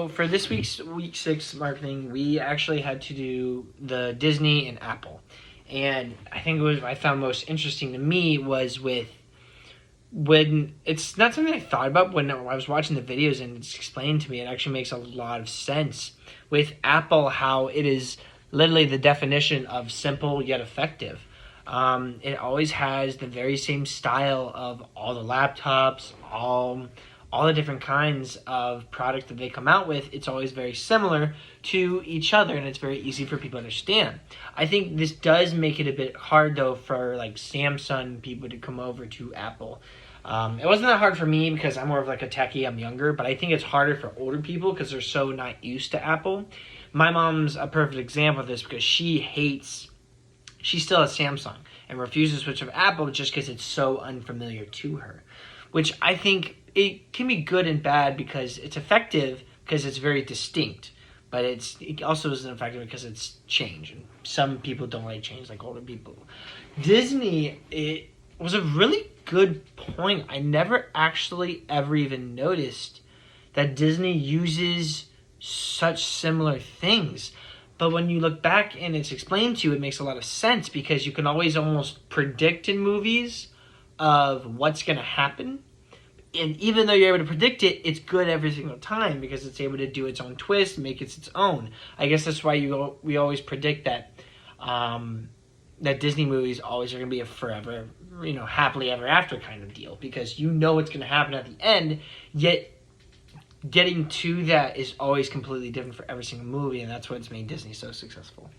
So for this week's week 6 marketing, we actually had to do the Disney and Apple. And I think I found most interesting to me was when it's not something I thought about when I was watching the videos and it's explained to me. It actually makes a lot of sense with Apple, how it is literally the definition of simple yet effective. It always has the very same style of all the laptops, all the different kinds of product that they come out with. It's always very similar to each other, and it's very easy for people to understand. I think this does make it a bit hard, though, for like Samsung people to come over to Apple. It wasn't that hard for me because I'm more of like a techie, I'm younger, but I think it's harder for older people because they're so not used to Apple. My mom's a perfect example of this because she still has Samsung and refuses to switch to Apple just because it's so unfamiliar to her, which I think it can be good and bad because it's effective because it's very distinct, but it also isn't effective because it's change, and some people don't like change, like older people. Disney, it was a really good point. I never actually ever even noticed that Disney uses such similar things. But when you look back and it's explained to you, it makes a lot of sense because you can always almost predict in movies of what's going to happen. And even though you're able to predict it, it's good every single time because it's able to do its own twist, make it its own. I guess that's why we always predict that that Disney movies always are going to be a forever, happily ever after kind of deal because you know what's going to happen at the end, yet getting to that is always completely different for every single movie, and that's what's made Disney so successful.